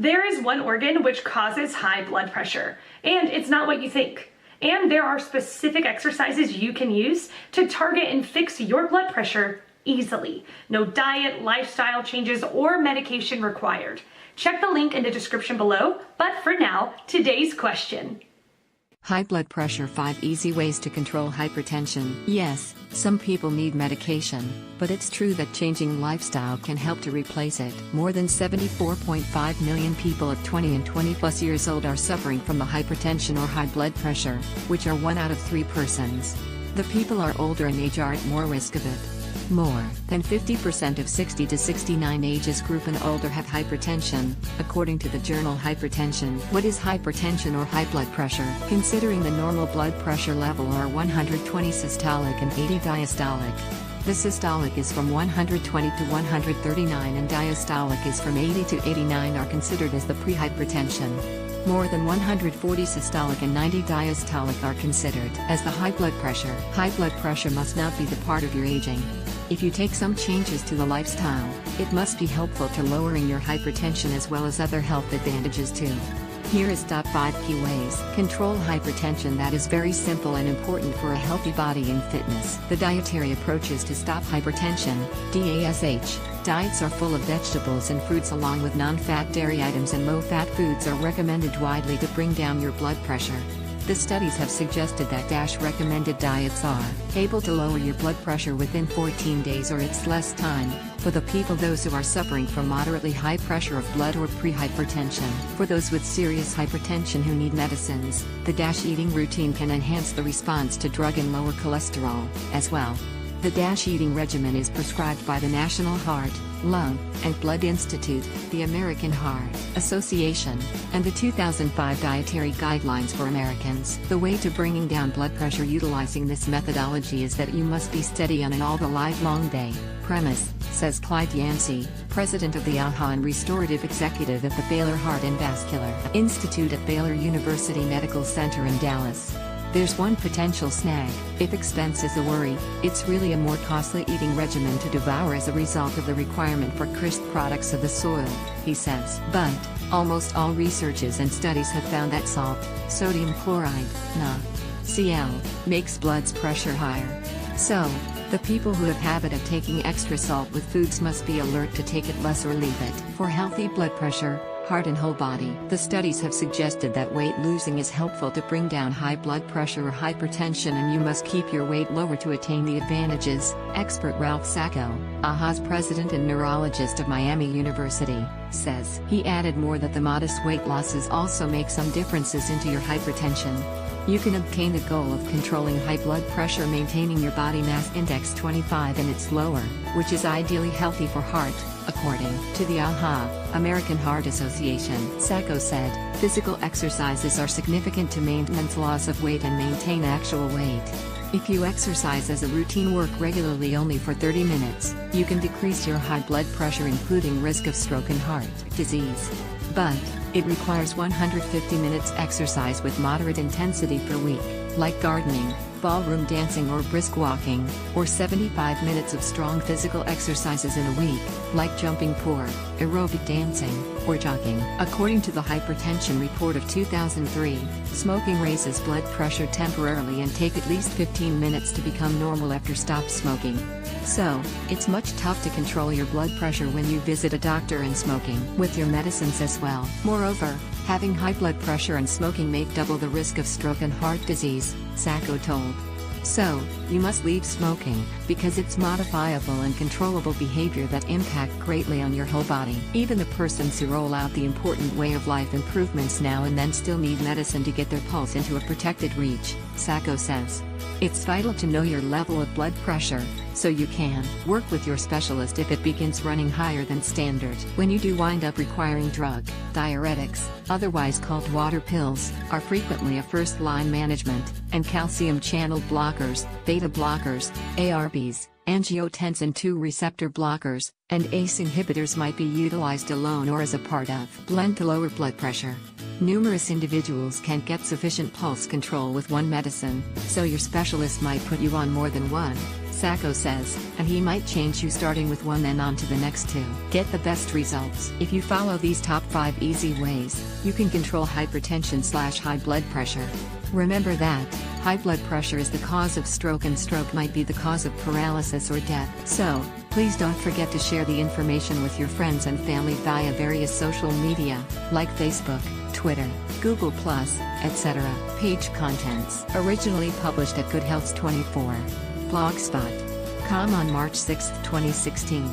There is one organ which causes high blood pressure, and it's not what you think. And there are specific exercises you can use to target and fix your blood pressure easily. No diet, lifestyle changes, or medication required. Check the link in the description below, but for now, today's question. High blood pressure: 5 easy ways to control hypertension. Yes, some people need medication, but it's true that changing lifestyle can help to replace it. More than 74.5 million people of 20 and 20 plus years old are suffering from the hypertension or high blood pressure, which are 1 out of 3 persons. The people are older in age are at more risk of it. More than 50% of 60 to 69 ages group and older have hypertension, according to the journal Hypertension. What is hypertension or high blood pressure? Considering the normal blood pressure level are 120 systolic and 80 diastolic. The systolic is from 120 to 139 and diastolic is from 80 to 89 are considered as the pre-hypertension. More than 140 systolic and 90 diastolic are considered as the high blood pressure. High blood pressure must not be the part of your aging. If you take some changes to the lifestyle, it must be helpful to lowering your hypertension as well as other health advantages too. Here is top 5 key ways. Control hypertension that is very simple and important for a healthy body and fitness. The dietary approaches to stop hypertension, DASH. Diets are full of vegetables and fruits along with non-fat dairy items and low-fat foods are recommended widely to bring down your blood pressure. The studies have suggested that recommended diets are able to lower your blood pressure within 14 days or it's less time, for the people those who are suffering from moderately high pressure of blood or pre-hypertension. For those with serious hypertension who need medicines, the eating routine can enhance the response to drug and lower cholesterol, as well. The eating regimen is prescribed by the National Heart, Lung, and Blood Institute, the American Heart Association, and the 2005 Dietary Guidelines for Americans. The way to bringing down blood pressure utilizing this methodology is that you must be steady on an all the livelong day premise, says Clyde Yancey, president of the AHA and restorative executive at the Baylor Heart and Vascular Institute at Baylor University Medical Center in Dallas. There's one potential snag. If expense is a worry, it's really a more costly eating regimen to devour as a result of the requirement for crisp products of the soil, he says. But almost all researches and studies have found that salt, sodium chloride, NaCl, makes blood pressure higher. So, the people who have habit of taking extra salt with foods must be alert to take it less or leave it. For healthy blood pressure, heart and whole body. The studies have suggested that weight losing is helpful to bring down high blood pressure or hypertension and you must keep your weight lower to attain the advantages, expert Ralph Sacco, AHA's president and neurologist of Miami University, says. He added more that the modest weight losses also make some differences into your hypertension. You can obtain the goal of controlling high blood pressure maintaining your body mass index 25 and it's lower, which is ideally healthy for heart, according to the AHA, American Heart Association. Sacco said, physical exercises are significant to maintenance loss of weight and maintain actual weight. If you exercise as a routine work regularly only for 30 minutes, you can decrease your high blood pressure including risk of stroke and heart disease. But, it requires 150 minutes exercise with moderate intensity per week, like gardening, ballroom dancing or brisk walking, or 75 minutes of strong physical exercises in a week, like jumping pour, aerobic dancing, or jogging. According to the Hypertension Report of 2003, smoking raises blood pressure temporarily and take at least 15 minutes to become normal after stop smoking. So, it's much tough to control your blood pressure when you visit a doctor and smoking with your medicines as well. Moreover, having high blood pressure and smoking make double the risk of stroke and heart disease, Sacco told. So, you must leave smoking, because it's modifiable and controllable behavior that impact greatly on your whole body. Even the persons who roll out the important way of life improvements now and then still need medicine to get their pulse into a protected reach, Sacco says. It's vital to know your level of blood pressure, so you can work with your specialist if it begins running higher than standard. When you do wind up requiring drug, diuretics, otherwise called water pills, are frequently a first-line management, and calcium channel blockers, beta blockers, ARBs, angiotensin II receptor blockers, and ACE inhibitors might be utilized alone or as a part of blend to lower blood pressure. Numerous individuals can't get sufficient pulse control with one medicine, so your specialist might put you on more than one, Sacco says, and he might change you starting with one then on to the next two. Get the best results. If you follow these top 5 easy ways, you can control hypertension/high blood pressure. Remember that high blood pressure is the cause of stroke, and stroke might be the cause of paralysis or death. So, please don't forget to share the information with your friends and family via various social media, like Facebook, Twitter, Google+, etc. Page contents. Originally published at Good Health 24. Blogspot.com on March 6, 2016.